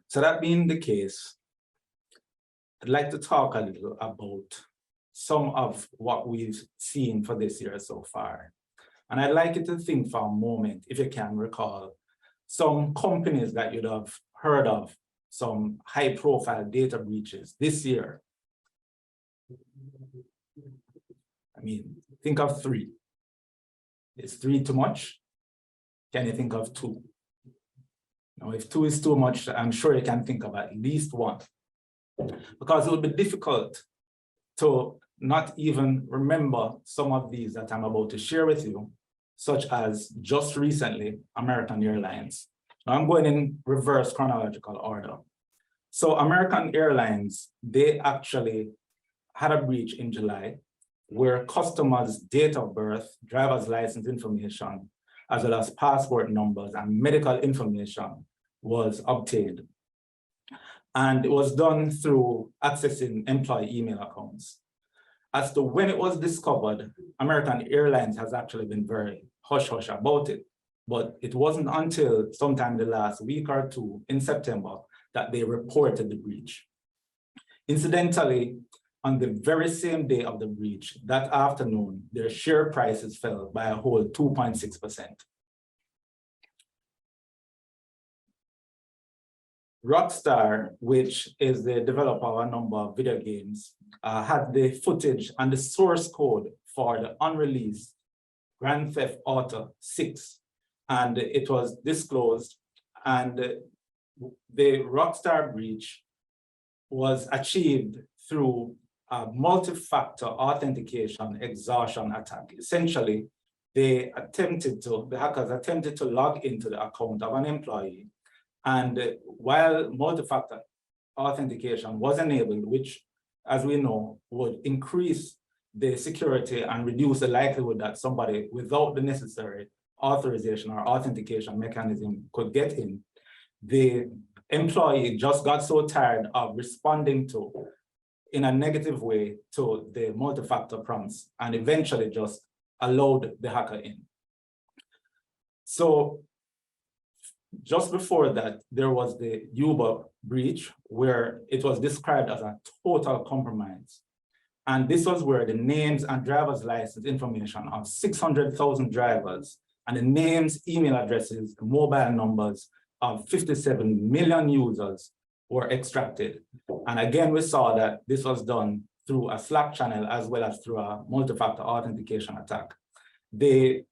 So that being the case, I'd like to talk a little about some of what we've seen for this year so far. And I'd like you to think for a moment, if you can recall, some companies that you'd have heard of, some high-profile data breaches this year. I mean, think of 3. Is 3 too much? Can you think of 2? Now, if 2 is too much, I'm sure you can think of at least 1. Because it would be difficult to not even remember some of these that I'm about to share with you, such as just recently, American Airlines. Now I'm going in reverse chronological order. So American Airlines, they actually had a breach in July where customers' date of birth, driver's license information, as well as passport numbers and medical information was obtained. And it was done through accessing employee email accounts. As to when it was discovered, American Airlines has actually been very hush-hush about it. But it wasn't until sometime the last week or 2 in September that they reported the breach. Incidentally, on the very same day of the breach, that afternoon, their share prices fell by a whole 2.6%. Rockstar, which is the developer of a number of video games, had the footage and the source code for the unreleased Grand Theft Auto 6, and it was disclosed, and the Rockstar breach was achieved through a multi-factor authentication exhaustion attack. Essentially, the hackers attempted to log into the account of an employee, and while multi-factor authentication was enabled, which, as we know, would increase the security and reduce the likelihood that somebody without the necessary authorization or authentication mechanism could get in, the employee just got so tired of responding to, in a negative way, to the multi-factor prompts and eventually just allowed the hacker in. So just before that, there was the Uber breach where it was described as a total compromise. And this was where the names and driver's license information of 600,000 drivers and the names, email addresses, mobile numbers of 57 million users were extracted. And again, we saw that this was done through a Slack channel as well as through a multi-factor authentication attack. The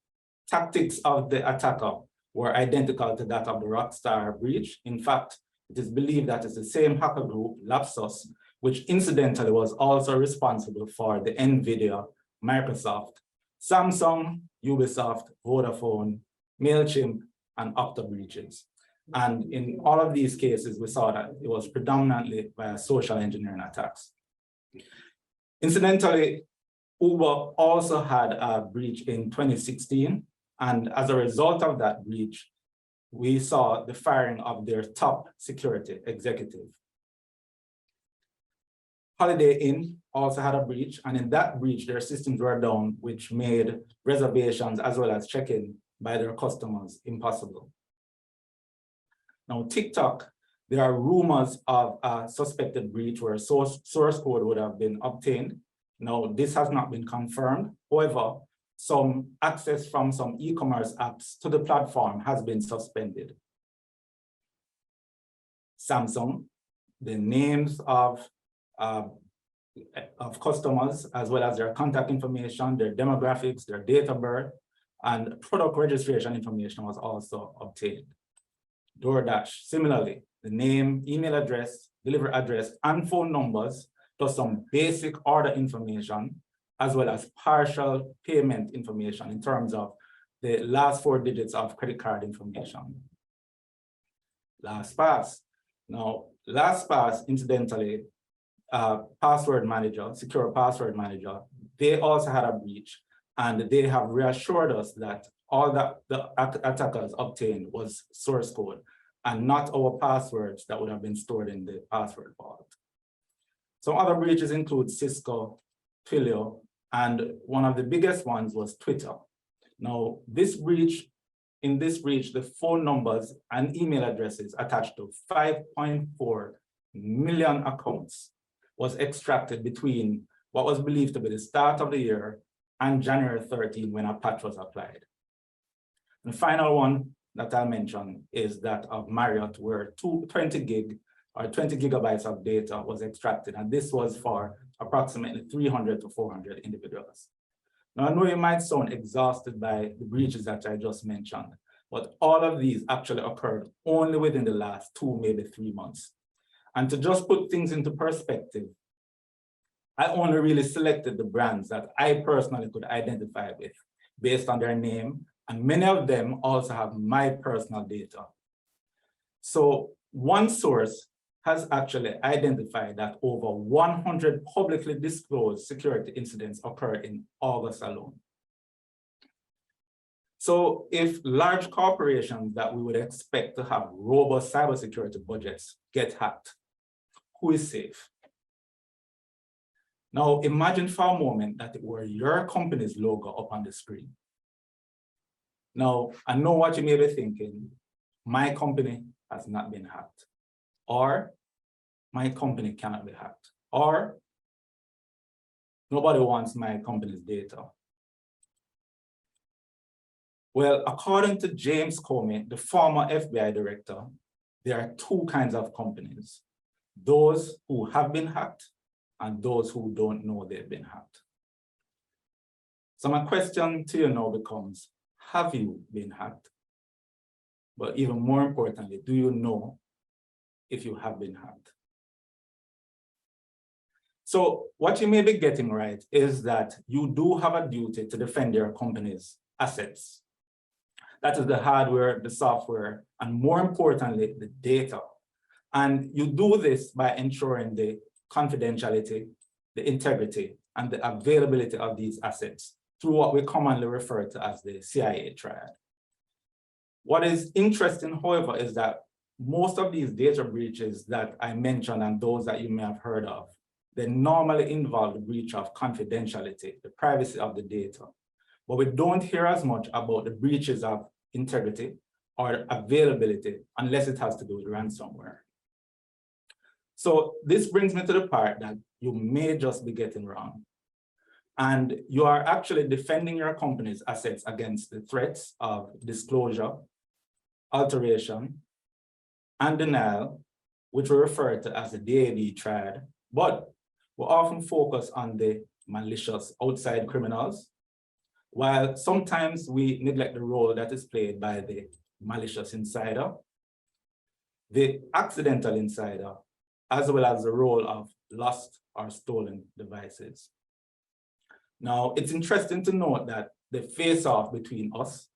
tactics of the attacker were identical to that of the Rockstar breach. In fact, it is believed that it's the same hacker group, Lapsus, which incidentally was also responsible for the NVIDIA, Microsoft, Samsung, Ubisoft, Vodafone, MailChimp, and Okta breaches. And in all of these cases, we saw that it was predominantly via social engineering attacks. Incidentally, Uber also had a breach in 2016. And as a result of that breach, we saw the firing of their top security executive. Holiday Inn also had a breach, and in that breach, their systems were down, which made reservations as well as check-in by their customers impossible. Now, TikTok, there are rumors of a suspected breach where source code would have been obtained. Now, this has not been confirmed. However, some access from some e-commerce apps to the platform has been suspended. Samsung, the names of customers, as well as their contact information, their demographics, their date of birth, and product registration information was also obtained. DoorDash, similarly, the name, email address, delivery address, and phone numbers, plus some basic order information, as well as partial payment information in terms of the last 4 digits of credit card information. LastPass. Now, LastPass, incidentally, password manager, secure password manager, they also had a breach, and they have reassured us that all that the attackers obtained was source code and not our passwords that would have been stored in the password vault. Some other breaches include Cisco, Twilio, and one of the biggest ones was Twitter. Now, this breach in this breach, the phone numbers and email addresses attached to 5.4 million accounts was extracted between what was believed to be the start of the year and January 13 when a patch was applied. The final one that I'll mention is that of Marriott, where 20 gigabytes of data was extracted, and this was for approximately 300 to 400 individuals. Now, I know you might sound exhausted by the breaches that I just mentioned, but all of these actually occurred only within the last 2, maybe 3 months. And to just put things into perspective, I only really selected the brands that I personally could identify with based on their name, and many of them also have my personal data. So one source has actually identified that over 100 publicly disclosed security incidents occurred in August alone. So if large corporations that we would expect to have robust cybersecurity budgets get hacked, who is safe? Now imagine for a moment that it were your company's logo up on the screen. Now, I know what you may be thinking, my company has not been hacked, or my company cannot be hacked, or nobody wants my company's data. Well, according to James Comey, the former FBI director, there are 2 kinds of companies: those who have been hacked and those who don't know they've been hacked. So my question to you now becomes, have you been hacked? But even more importantly, do you know if you have been hacked? So what you may be getting right is that you do have a duty to defend your company's assets. That is the hardware, the software, and more importantly, the data. And you do this by ensuring the confidentiality, the integrity, and the availability of these assets through what we commonly refer to as the CIA triad. What is interesting, however, is that most of these data breaches that I mentioned and those that you may have heard of, they normally involve the breach of confidentiality, the privacy of the data. But we don't hear as much about the breaches of integrity or availability unless it has to do with ransomware. So this brings me to the part that you may just be getting wrong. And you are actually defending your company's assets against the threats of disclosure, alteration, and denial, which we refer to as the DAD triad, but we often focus on the malicious outside criminals, while sometimes we neglect the role that is played by the malicious insider, the accidental insider, as well as the role of lost or stolen devices. Now, it's interesting to note that the face-off between us,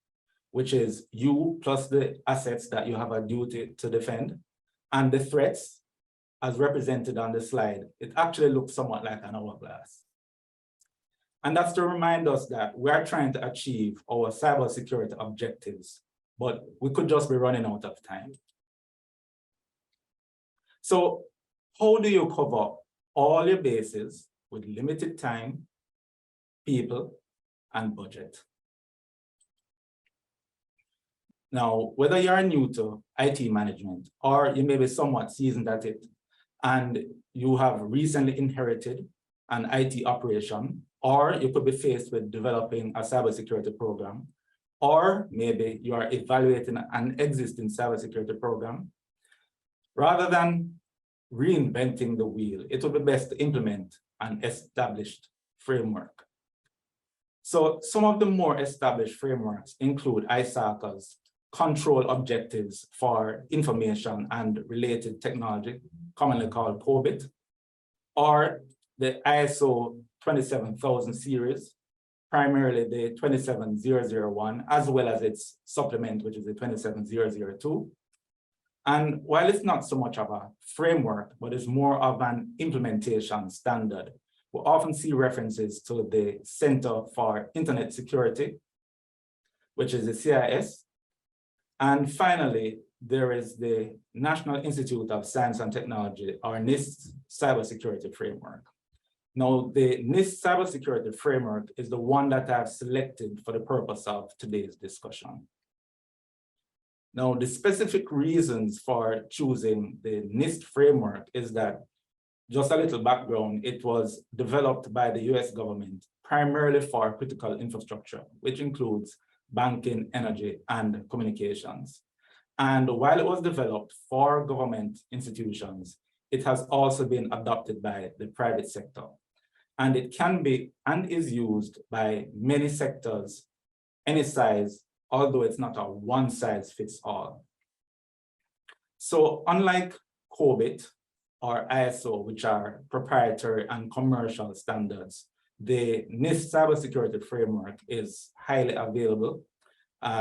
which is you plus the assets that you have a duty to defend, and the threats, as represented on the slide, it actually looks somewhat like an hourglass. And that's to remind us that we are trying to achieve our cybersecurity objectives, but we could just be running out of time. So how do you cover all your bases with limited time, people, and budget? Now, whether you're new to IT management or you may be somewhat seasoned at it and you have recently inherited an IT operation, or you could be faced with developing a cybersecurity program, or maybe you are evaluating an existing cybersecurity program, rather than reinventing the wheel, it would be best to implement an established framework. So some of the more established frameworks include ISACA's control objectives for information and related technology, commonly called COBIT, or the ISO 27000 series, primarily the 27001, as well as its supplement, which is the 27002. And while it's not so much of a framework, but it's more of an implementation standard, we often see references to the Center for Internet Security, which is the CIS. And finally, there is the National Institute of Science and Technology, or NIST Cybersecurity Framework. Now, the NIST Cybersecurity Framework is the one that I've selected for the purpose of today's discussion. Now, the specific reasons for choosing the NIST framework is that, just a little background, it was developed by the US government primarily for critical infrastructure, which includes banking, energy, and communications. And while it was developed for government institutions, it has also been adopted by the private sector. And it can be and is used by many sectors, any size, although it's not a one size fits all. So unlike COBIT or ISO, which are proprietary and commercial standards, the NIST cybersecurity framework is highly available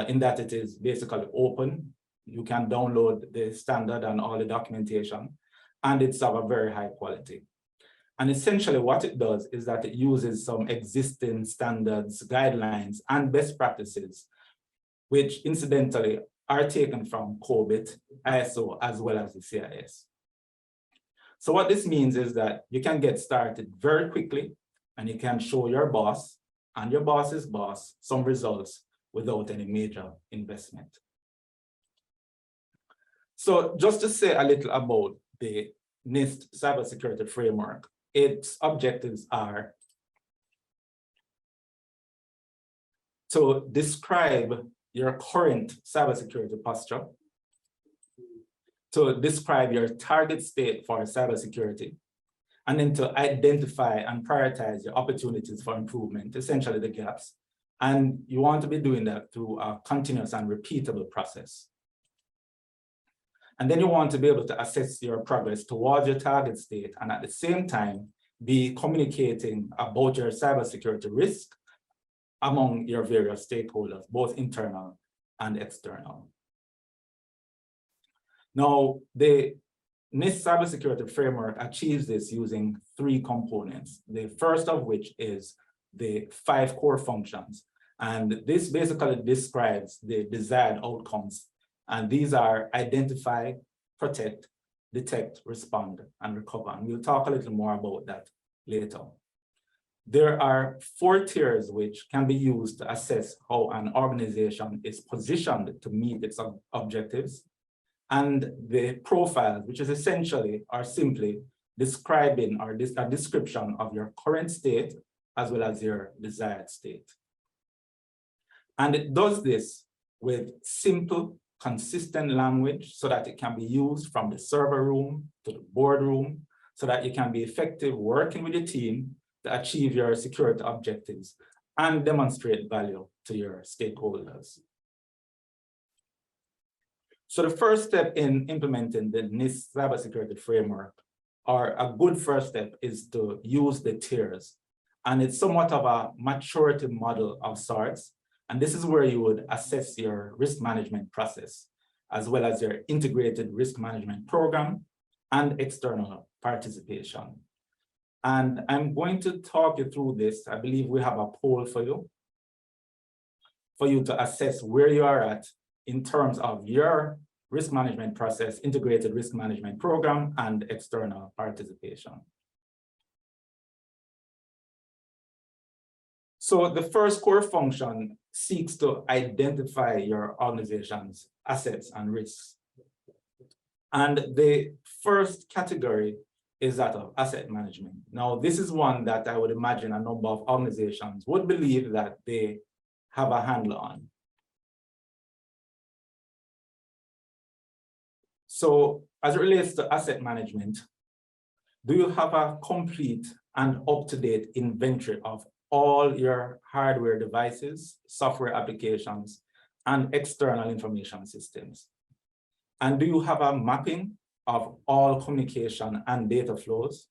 in that it is basically open. You can download the standard and all the documentation, and it's of a very high quality. And essentially what it does is that it uses some existing standards, guidelines, and best practices, which incidentally are taken from COBIT, ISO, as well as the CIS. So what this means is that you can get started very quickly, and you can show your boss and your boss's boss some results without any major investment. So just to say a little about the NIST cybersecurity framework, its objectives are to describe your current cybersecurity posture, to describe your target state for cybersecurity, and then to identify and prioritize your opportunities for improvement, essentially the gaps. And you want to be doing that through a continuous and repeatable process. And then you want to be able to assess your progress towards your target state, and at the same time, be communicating about your cybersecurity risk among your various stakeholders, both internal and external. Now, the NIST cybersecurity framework achieves this using 3 components, the first of which is the 5 core functions. And this basically describes the desired outcomes. And these are identify, protect, detect, respond, and recover. And we'll talk a little more about that later. There are 4 tiers which can be used to assess how an organization is positioned to meet its objectives. And the profiles, which is essentially or simply describing or a description of your current state as well as your desired state. And it does this with simple, consistent language so that it can be used from the server room to the boardroom, so that you can be effective working with your team to achieve your security objectives and demonstrate value to your stakeholders. So the first step in implementing the NIST cybersecurity framework, or a good first step, is to use the tiers. And it's somewhat of a maturity model of sorts. And this is where you would assess your risk management process, as well as your integrated risk management program and external participation. And I'm going to talk you through this. I believe we have a poll for you to assess where you are at in terms of your risk management process, integrated risk management program, and external participation. So the first core function seeks to identify your organization's assets and risks. And the first category is that of asset management. Now, this is one that I would imagine a number of organizations would believe that they have a handle on. So as it relates to asset management, do you have a complete and up-to-date inventory of all your hardware devices, software applications, and external information systems? And do you have a mapping of all communication and data flows?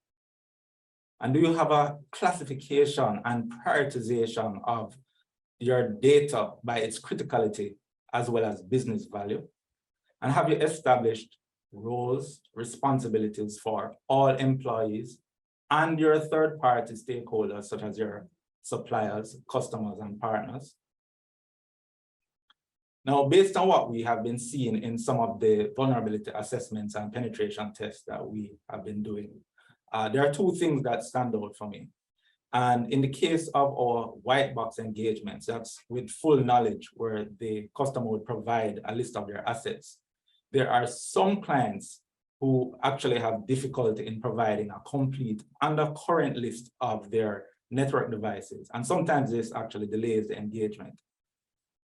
And do you have a classification and prioritization of your data by its criticality as well as business value? And have you established roles, responsibilities for all employees and your third-party stakeholders, such as your suppliers, customers, and partners? Now, based on what we have been seeing in some of the vulnerability assessments and penetration tests that we have been doing, there are 2 things that stand out for me. And in the case of our white box engagements, that's with full knowledge where the customer would provide a list of their assets. There are some clients who actually have difficulty in providing a complete and a current list of their network devices. And sometimes this actually delays the engagement.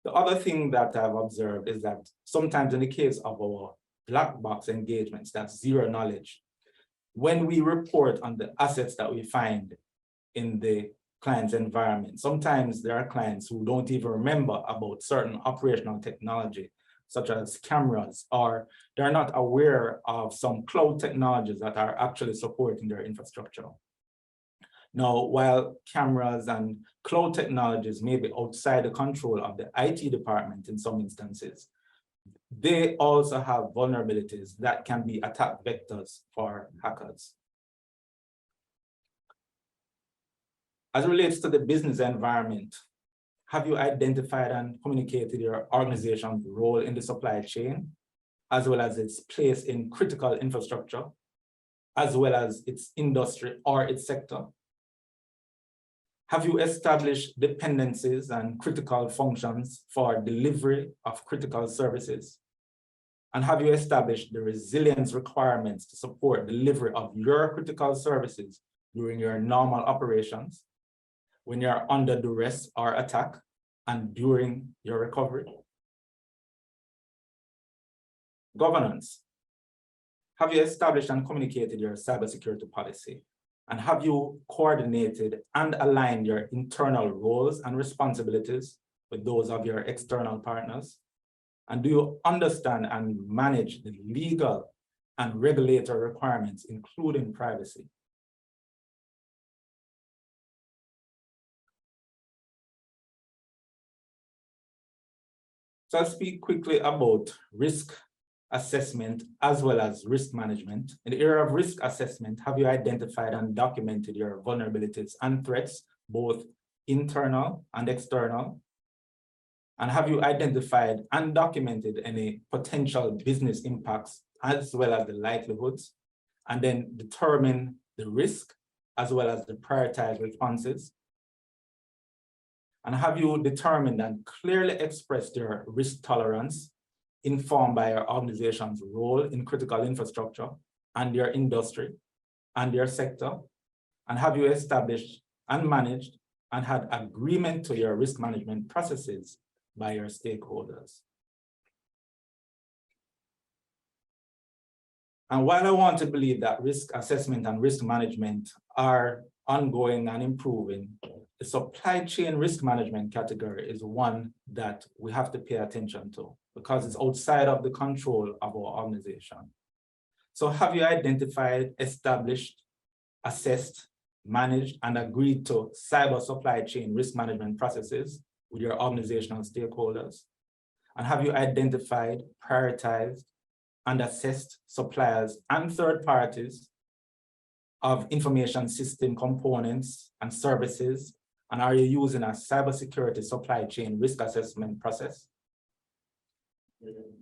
The other thing that I've observed is that sometimes in the case of our black box engagements, that's zero knowledge, when we report on the assets that we find in the client's environment, sometimes there are clients who don't even remember about certain operational technology, such as cameras, or they're not aware of some cloud technologies that are actually supporting their infrastructure. Now, while cameras and cloud technologies may be outside the control of the IT department in some instances, they also have vulnerabilities that can be attack vectors for hackers. As it relates to the business environment, have you identified and communicated your organization's role in the supply chain, as well as its place in critical infrastructure, as well as its industry or its sector? Have you established dependencies and critical functions for delivery of critical services? And have you established the resilience requirements to support delivery of your critical services during your normal operations, when you're under duress or attack, and during your recovery? Governance. Have you established and communicated your cybersecurity policy? And have you coordinated and aligned your internal roles and responsibilities with those of your external partners? And do you understand and manage the legal and regulatory requirements, including privacy? So I'll speak quickly about risk assessment as well as risk management. In the area of risk assessment, have you identified and documented your vulnerabilities and threats, both internal and external? And have you identified and documented any potential business impacts as well as the likelihoods? And then determine the risk as well as the prioritized responses? And have you determined and clearly expressed your risk tolerance informed by your organization's role in critical infrastructure and your industry and your sector? And have you established and managed and had agreement to your risk management processes by your stakeholders? And while I want to believe that risk assessment and risk management are ongoing and improving, the supply chain risk management category is one that we have to pay attention to because it's outside of the control of our organization. So have you identified, established, assessed, managed, and agreed to cyber supply chain risk management processes with your organizational stakeholders? And have you identified, prioritized, and assessed suppliers and third parties of information system components and services? And are you using a cybersecurity supply chain risk assessment process?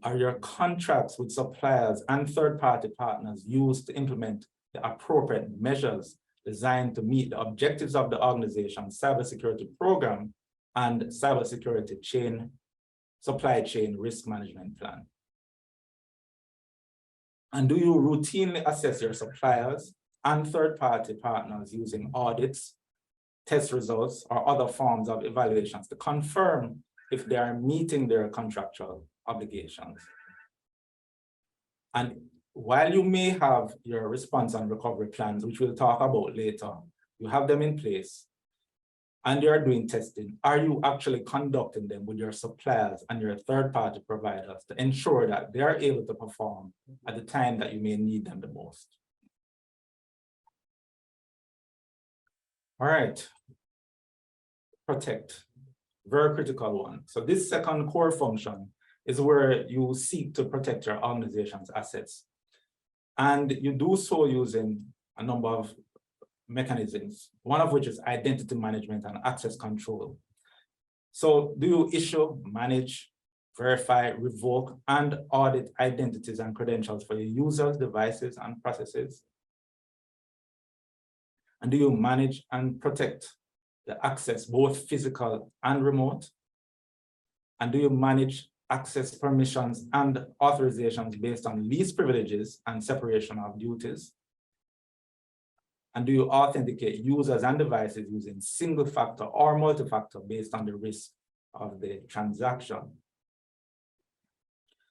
Are your contracts with suppliers and third-party partners used to implement the appropriate measures designed to meet the objectives of the organization's cybersecurity program and cybersecurity supply chain risk management plan? And do you routinely assess your suppliers and third-party partners using audits, test results, or other forms of evaluations to confirm if they are meeting their contractual obligations? And while you may have your response and recovery plans, which we'll talk about later, you have them in place, and you're doing testing, are you actually conducting them with your suppliers and your third-party providers to ensure that they are able to perform at the time that you may need them the most? All right, protect, very critical one. So this second core function is where you seek to protect your organization's assets. And you do so using a number of mechanisms, one of which is identity management and access control. So do you issue, manage, verify, revoke, and audit identities and credentials for your users, devices, and processes? And do you manage and protect the access, both physical and remote? And do you manage access permissions and authorizations based on least privileges and separation of duties? And do you authenticate users and devices using single factor or multi-factor based on the risk of the transaction?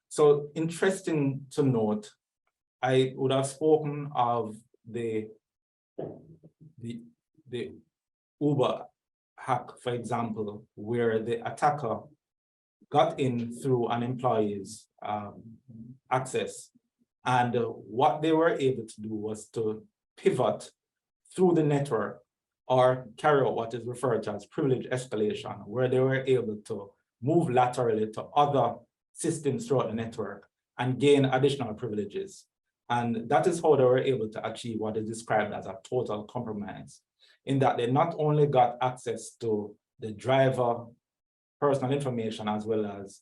So interesting to note, I would have spoken of the Uber hack, for example, where the attacker got in through an employee's access. And what they were able to do was to pivot through the network or carry out what is referred to as privilege escalation, where they were able to move laterally to other systems throughout the network and gain additional privileges. And that is how they were able to achieve what is described as a total compromise, in that they not only got access to the driver personal information as well as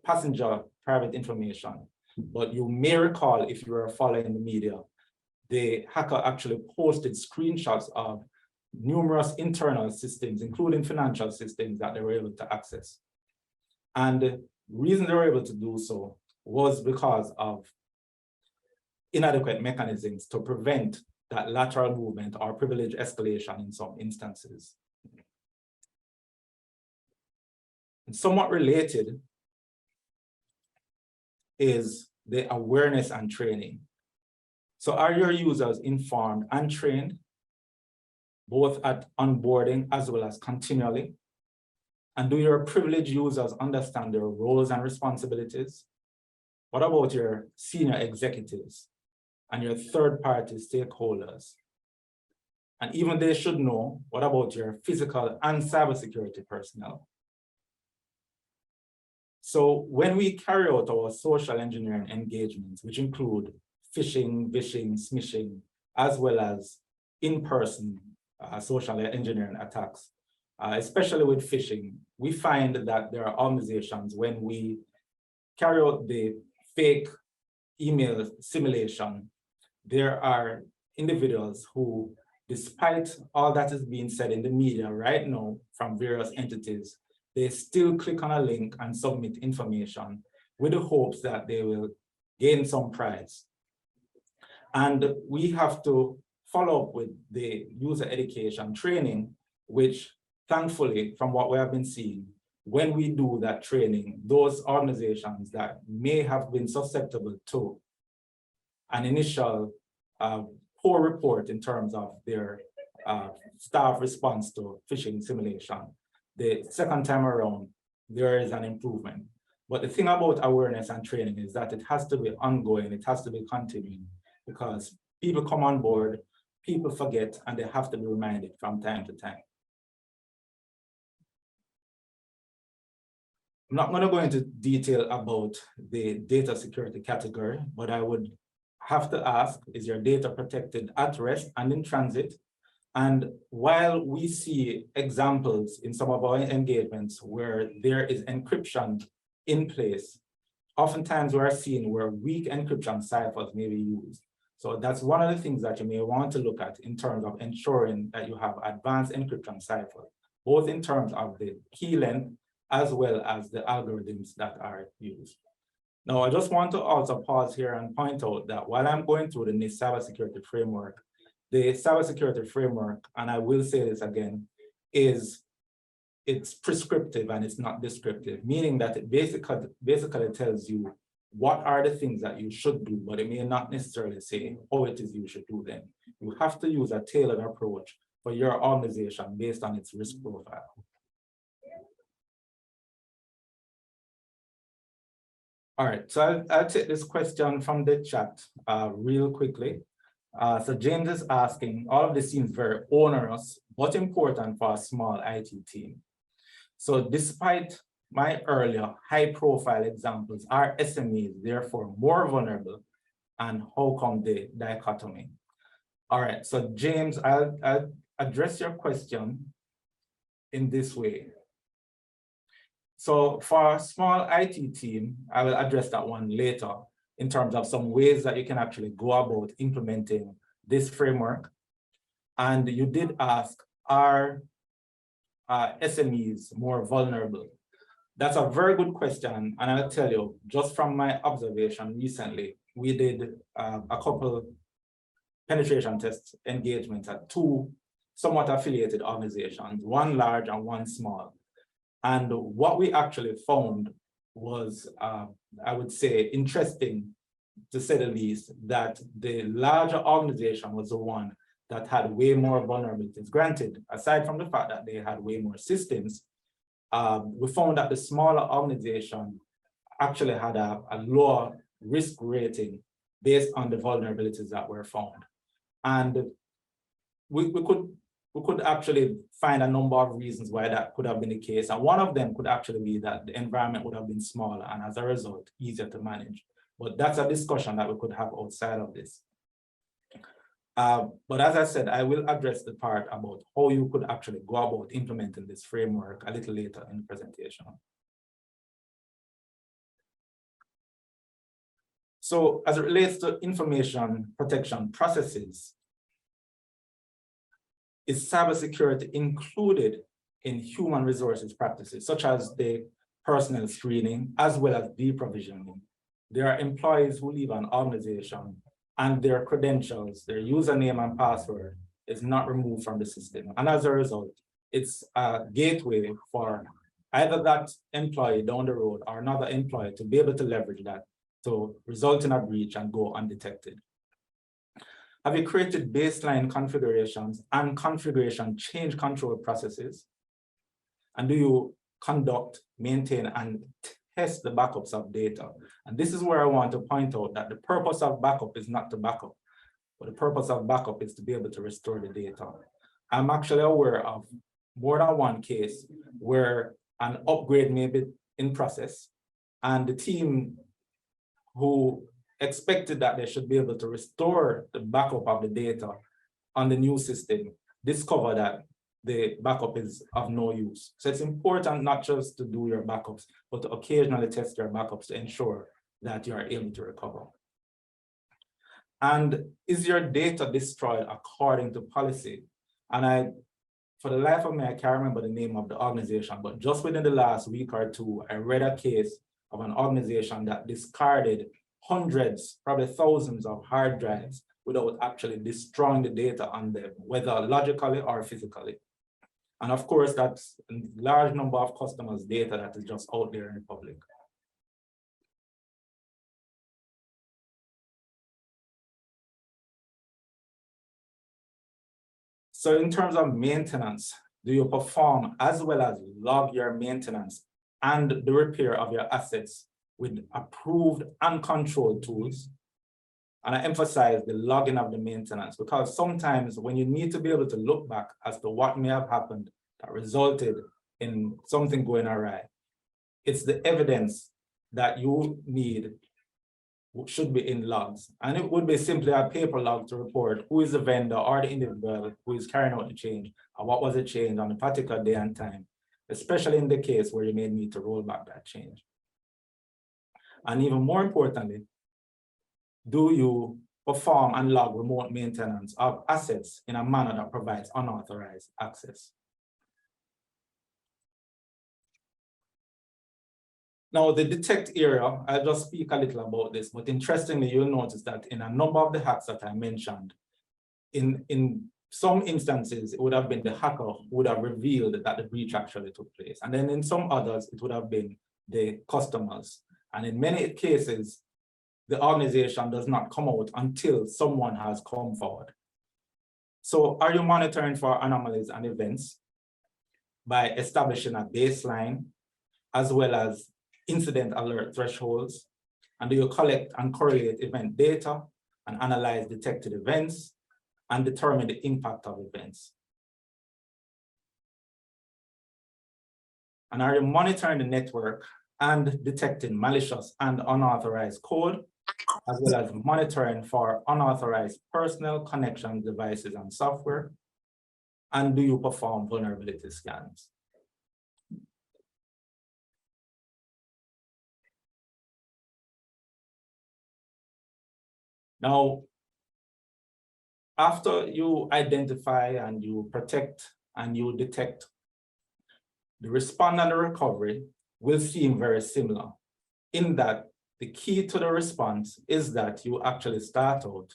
passenger private information. But you may recall, if you were following the media, the hacker actually posted screenshots of numerous internal systems, including financial systems, that they were able to access. And the reason they were able to do so was because of inadequate mechanisms to prevent that lateral movement or privilege escalation in some instances. And somewhat related is the awareness and training. So are your users informed and trained, both at onboarding as well as continually? And do your privileged users understand their roles and responsibilities? What about your senior executives and your third-party stakeholders? And even they should know, what about your physical and cybersecurity personnel? So when we carry out our social engineering engagements, which include phishing, vishing, smishing, as well as in-person social engineering attacks, especially with phishing, we find that there are organizations, when we carry out the fake email simulation, there are individuals who, despite all that is being said in the media right now from various entities, they still click on a link and submit information with the hopes that they will gain some prize. And we have to follow up with the user education training, which thankfully, from what we have been seeing, when we do that training, those organizations that may have been susceptible to an initial poor report in terms of their staff response to phishing simulation, the second time around, there is an improvement. But the thing about awareness and training is that it has to be ongoing, it has to be continuing, because people come on board, people forget, and they have to be reminded from time to time. I'm not going to go into detail about the data security category, but I would have to ask, is your data protected at rest and in transit? And while we see examples in some of our engagements where there is encryption in place, oftentimes we are seeing where weak encryption ciphers may be used. So that's one of the things that you may want to look at in terms of ensuring that you have advanced encryption ciphers, both in terms of the key length as well as the algorithms that are used. Now, I just want to also pause here and point out that while I'm going through the NIST cybersecurity framework, the cybersecurity framework, and I will say this again, it's prescriptive and it's not descriptive, meaning that it basically tells you what are the things that you should do, but it may not necessarily say how it is you should do them. You have to use a tailored approach for your organization based on its risk profile. All right, so I'll take this question from the chat real quickly. So James is asking, all of this seems very onerous, but important for a small IT team. So despite my earlier high-profile examples, are SMEs therefore more vulnerable, and how come the dichotomy? All right, so James, I'll address your question in this way. So for a small IT team, I will address that one later in terms of some ways that you can actually go about implementing this framework. And you did ask, are SMEs more vulnerable? That's a very good question. And I'll tell you, just from my observation recently, we did a couple penetration test engagements at two somewhat affiliated organizations, one large and one small. And what we actually found was, I would say, interesting, to say the least, that the larger organization was the one that had way more vulnerabilities. Granted, aside from the fact that they had way more systems, we found that the smaller organization actually had a lower risk rating based on the vulnerabilities that were found. And we could actually find a number of reasons why that could have been the case. And one of them could actually be that the environment would have been smaller and as a result, easier to manage. But that's a discussion that we could have outside of this. But as I said, I will address the part about how you could actually go about implementing this framework a little later in the presentation. So as it relates to information protection processes, is cybersecurity included in human resources practices, such as the personnel screening, as well as deprovisioning? There are employees who leave an organization and their credentials, their username and password is not removed from the system. And as a result, it's a gateway for either that employee down the road or another employee to be able to leverage that to result in a breach and go undetected. Have you created baseline configurations and configuration change control processes? And do you conduct, maintain, and test the backups of data? And this is where I want to point out that the purpose of backup is not to backup, but the purpose of backup is to be able to restore the data. I'm actually aware of more than one case where an upgrade may be in process, and the team who expected that they should be able to restore the backup of the data on the new system discover that the backup is of no use. So it's important not just to do your backups, but to occasionally test your backups to ensure that you are able to recover. And is your data destroyed according to policy? And for the life of me, I can't remember the name of the organization, but just within the last week or two, I read a case of an organization that discarded hundreds, probably thousands of hard drives without actually destroying the data on them, whether logically or physically. And of course, that's a large number of customers' data that is just out there in the public. So in terms of maintenance, do you perform as well as log your maintenance and the repair of your assets with approved and controlled tools? And I emphasize the logging of the maintenance, because sometimes when you need to be able to look back as to what may have happened that resulted in something going awry, it's the evidence that you need should be in logs. And it would be simply a paper log to report who is the vendor or the individual who is carrying out the change, and what was the change on a particular day and time, especially in the case where you may need to roll back that change. And even more importantly, do you perform and log remote maintenance of assets in a manner that provides unauthorized access? Now, the detect area, I'll just speak a little about this, but interestingly, you'll notice that in a number of the hacks that I mentioned, in some instances, it would have been the hacker who would have revealed that the breach actually took place. And then in some others, it would have been the customers. And in many cases, the organization does not come out until someone has come forward. So are you monitoring for anomalies and events by establishing a baseline as well as incident alert thresholds? And do you collect and correlate event data and analyze detected events and determine the impact of events? And are you monitoring the network and detecting malicious and unauthorized code, as well as monitoring for unauthorized personal connections, devices, and software? And do you perform vulnerability scans? Now, After you identify and you protect and you detect, the response and the recovery will seem very similar in that the key to the response is that you actually start out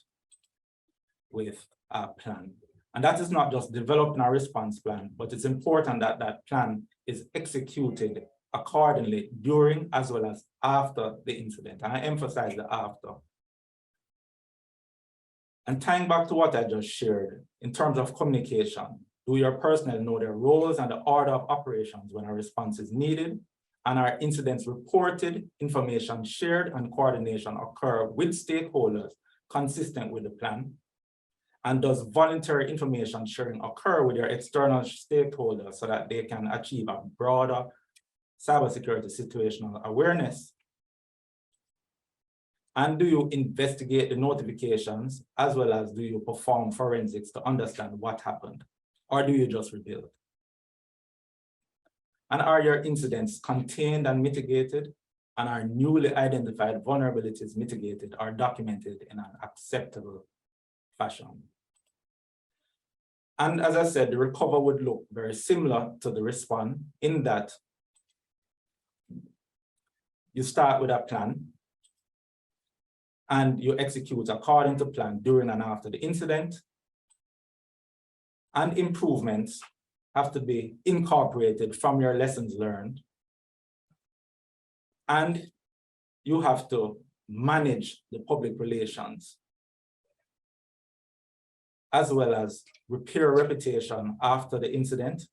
with a plan. And that is not just developing a response plan, but it's important that that plan is executed accordingly during as well as after the incident. And I emphasize the after. And tying back to what I just shared, in terms of communication, do your personnel know their roles and the order of operations when a response is needed? And are incidents reported, information shared, and coordination occur with stakeholders consistent with the plan? And does voluntary information sharing occur with your external stakeholders so that they can achieve a broader cybersecurity situational awareness? And do you investigate the notifications as well as do you perform forensics to understand what happened? Or do you just rebuild? And are your incidents contained and mitigated? And are newly identified vulnerabilities mitigated or documented in an acceptable fashion? And as I said, the recover would look very similar to the response in that you start with a plan and you execute according to plan during and after the incident. And improvements have to be incorporated from your lessons learned. And you have to manage the public relations as well as repair reputation after the incident.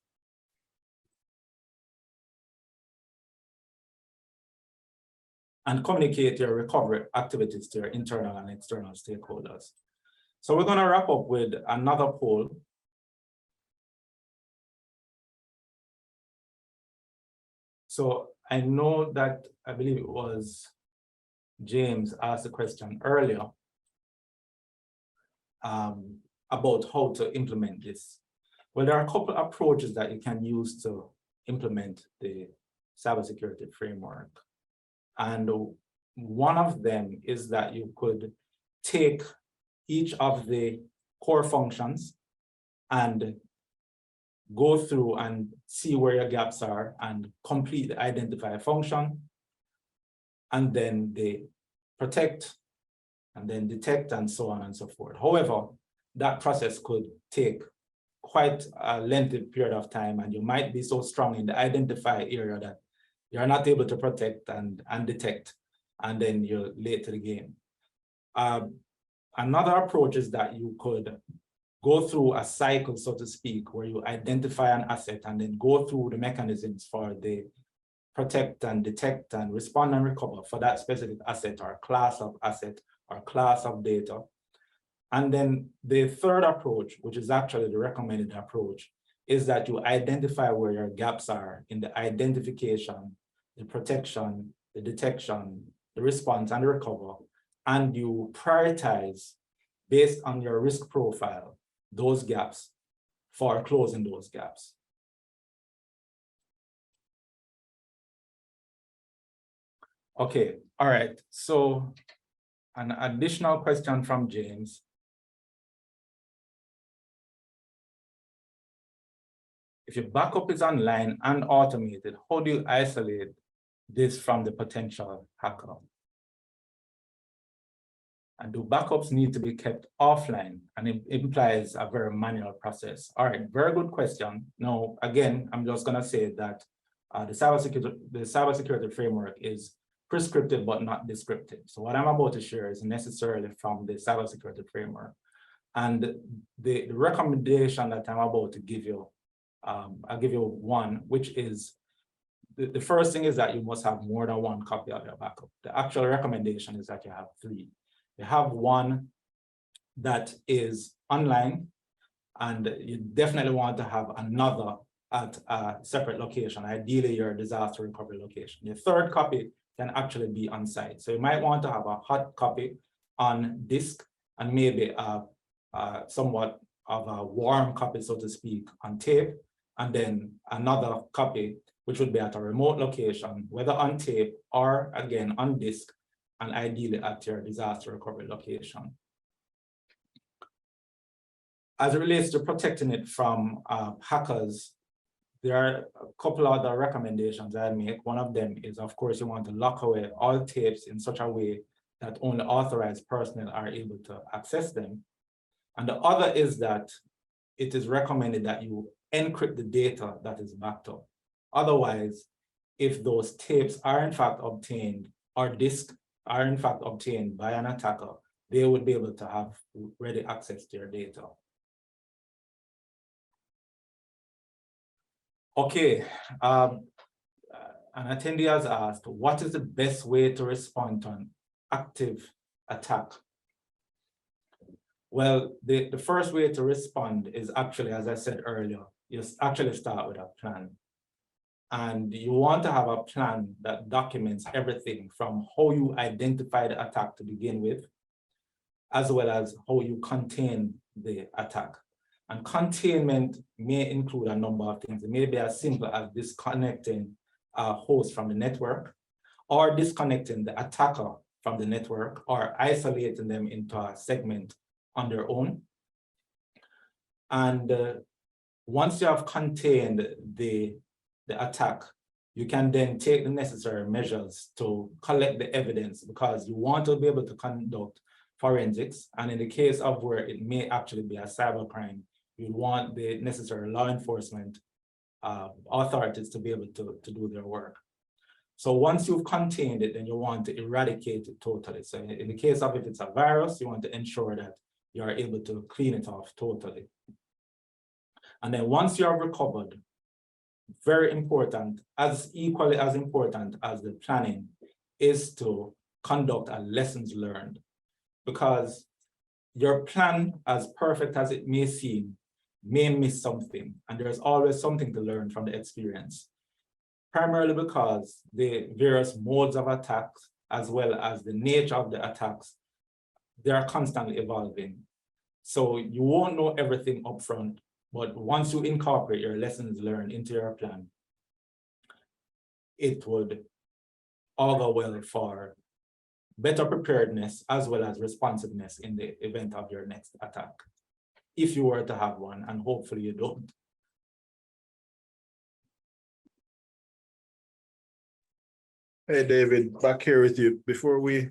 And communicate your recovery activities to your internal and external stakeholders. So we're going to wrap up with another poll. So I know that, I believe it was James asked a question earlier about how to implement this. Well, there are a couple of approaches that you can use to implement the cybersecurity framework. And one of them is that you could take each of the core functions and go through and see where your gaps are and complete the identify function. And then they protect and then detect and so on and so forth. However, that process could take quite a lengthy period of time, and you might be so strong in the identify area that you're not able to protect and detect, and then you're late to the game. Another approach is that you could go through a cycle, so to speak, where you identify an asset and then go through the mechanisms for the protect and detect and respond and recover for that specific asset or class of asset or class of data. And then the third approach, which is actually the recommended approach, is that you identify where your gaps are in the identification, the protection, the detection, the response, and the recover, and you prioritize based on your risk profile, those gaps for closing those gaps. Okay, all right, so an additional question from James. If your backup is online and automated, how do you isolate this from the potential hacker? And do backups need to be kept offline? And it implies a very manual process. All right, very good question. Now, again, I'm just going to say that the cybersecurity framework is prescriptive but not descriptive. So what I'm about to share is necessarily from the cybersecurity framework. And the recommendation that I'm about to give you, I'll give you one, which is the first thing is that you must have more than one copy of your backup. The actual recommendation is that you have 3. You have one that is online, and you definitely want to have another at a separate location, ideally your disaster recovery location. Your third copy can actually be on site. So you might want to have a hot copy on disk and maybe somewhat of a warm copy, so to speak, on tape, and then another copy, which would be at a remote location, whether on tape or again on disk, and ideally at your disaster recovery location. As it relates to protecting it from hackers, there are a couple other recommendations I'd make. One of them is, of course, you want to lock away all tapes in such a way that only authorized personnel are able to access them. And the other is that it is recommended that you encrypt the data that is backed up. Otherwise, if those tapes are in fact obtained or disks are in fact obtained by an attacker, they would be able to have ready access to your data. Okay, an attendee has asked, what is the best way to respond to an active attack? Well, the first way to respond is actually, as I said earlier, you actually start with a plan. And you want to have a plan that documents everything from how you identify the attack to begin with, as well as how you contain the attack. And containment may include a number of things. It may be as simple as disconnecting a host from the network, or disconnecting the attacker from the network, or isolating them into a segment on their own. And once you have contained the attack, you can then take the necessary measures to collect the evidence, because you want to be able to conduct forensics. And in the case of where it may actually be a cybercrime, you want the necessary law enforcement authorities to be able to do their work. So once you've contained it, then you want to eradicate it totally. So in the case of if it's a virus, you want to ensure that you are able to clean it off totally. And then once you have recovered, very important, as equally as important as the planning, is to conduct a lessons learned. Because your plan, as perfect as it may seem, may miss something, and there's always something to learn from the experience. Primarily because the various modes of attacks, as well as the nature of the attacks, they are constantly evolving. So you won't know everything upfront, but once you incorporate your lessons learned into your plan, it would augur well for better preparedness as well as responsiveness in the event of your next attack, if you were to have one, and hopefully you don't. Hey, David, back here with you. Before we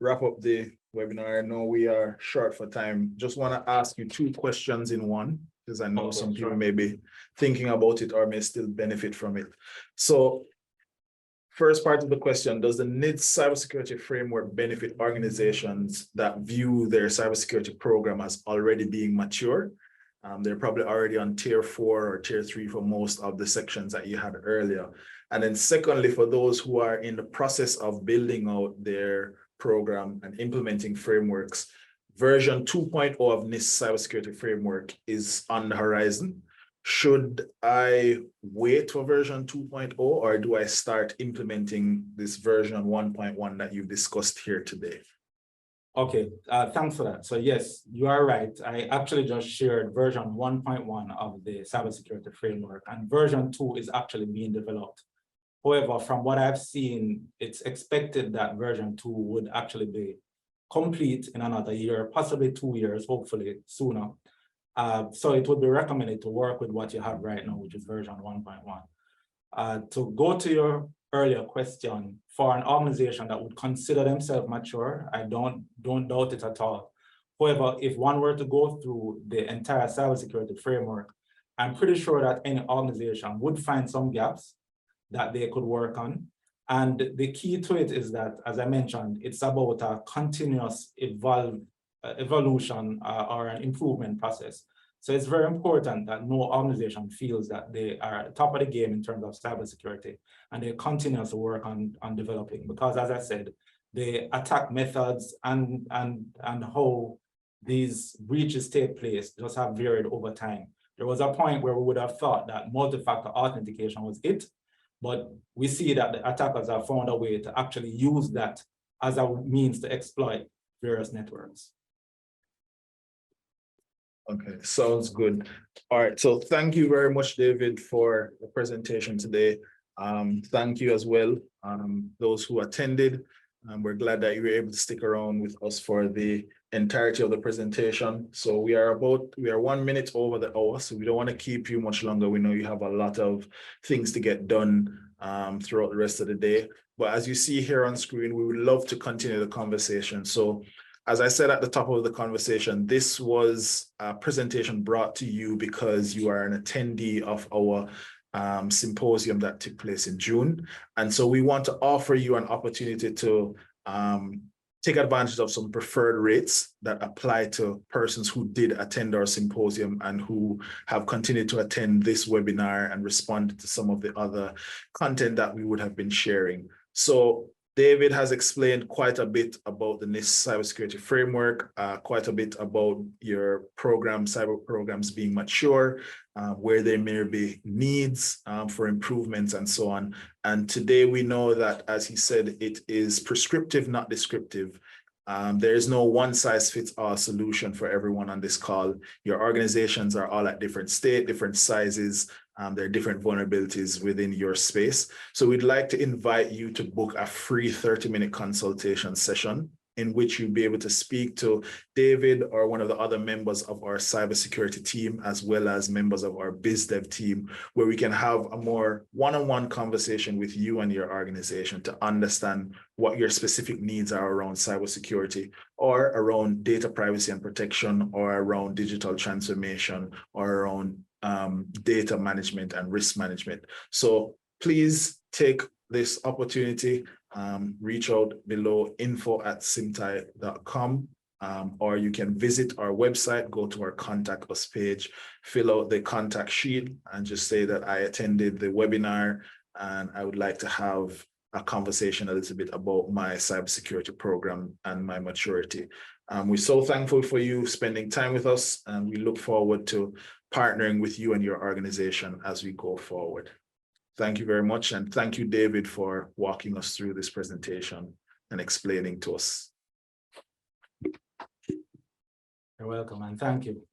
wrap up the webinar, I know we are short for time. Just want to ask you 2 questions in one, because I know some people may be thinking about it or may still benefit from it. So, first part of the question, does the NIST cybersecurity framework benefit organizations that view their cybersecurity program as already being mature? They're probably already on tier 4 or tier 3 for most of the sections that you had earlier. And then secondly, for those who are in the process of building out their program and implementing frameworks, version 2.0 of NIST cybersecurity framework is on the horizon. Should I wait for version 2.0, or do I start implementing this version 1.1 that you've discussed here today? Okay, thanks for that. So yes, you are right. I actually just shared version 1.1 of the cybersecurity framework, and version 2 is actually being developed. However, from what I've seen, it's expected that version 2 would actually be complete in another year, possibly 2 years, hopefully sooner. So it would be recommended to work with what you have right now, which is version 1.1. To go to your earlier question, for an organization that would consider themselves mature, I don't doubt it at all. However, if one were to go through the entire cybersecurity framework, I'm pretty sure that any organization would find some gaps that they could work on. And the key to it is that, as I mentioned, it's about a continuous evolution or an improvement process. So it's very important that no organization feels that they are at the top of the game in terms of cybersecurity, and they continue to work on developing, because as I said, the attack methods and how these breaches take place just have varied over time. There was a point where we would have thought that multi-factor authentication was it, but we see that the attackers have found a way to actually use that as a means to exploit various networks. Okay, sounds good. All right, so thank you very much, David, for the presentation today. Thank you as well, those who attended. We're glad that you were able to stick around with us for the entirety of the presentation. So we are 1 minute over the hour, so we don't want to keep you much longer. We know you have a lot of things to get done throughout the rest of the day. But as you see here on screen, we would love to continue the conversation. So as I said at the top of the conversation, this was a presentation brought to you because you are an attendee of our symposium that took place in June. And so we want to offer you an opportunity to take advantage of some preferred rates that apply to persons who did attend our symposium and who have continued to attend this webinar and respond to some of the other content that we would have been sharing. So David has explained quite a bit about the NIST cybersecurity framework, quite a bit about your cyber programs being mature, where there may be needs for improvements and so on. And today we know that, as he said, it is prescriptive, not descriptive. There is no one-size-fits-all solution for everyone on this call. Your organizations are all at different state, different sizes. There are different vulnerabilities within your space. So we'd like to invite you to book a free 30-minute consultation session in which you'll be able to speak to David or one of the other members of our cybersecurity team, as well as members of our biz dev team, where we can have a more one-on-one conversation with you and your organization to understand what your specific needs are around cybersecurity or around data privacy and protection or around digital transformation or around data management and risk management. So please take this opportunity, reach out below info@symptai.com, or you can visit our website, go to our contact us page, fill out the contact sheet and just say that I attended the webinar and I would like to have a conversation a little bit about my cybersecurity program and my maturity. We're so thankful for you spending time with us, and we look forward to partnering with you and your organization as we go forward. Thank you very much. And thank you, David, for walking us through this presentation and explaining to us. You're welcome, and thank you.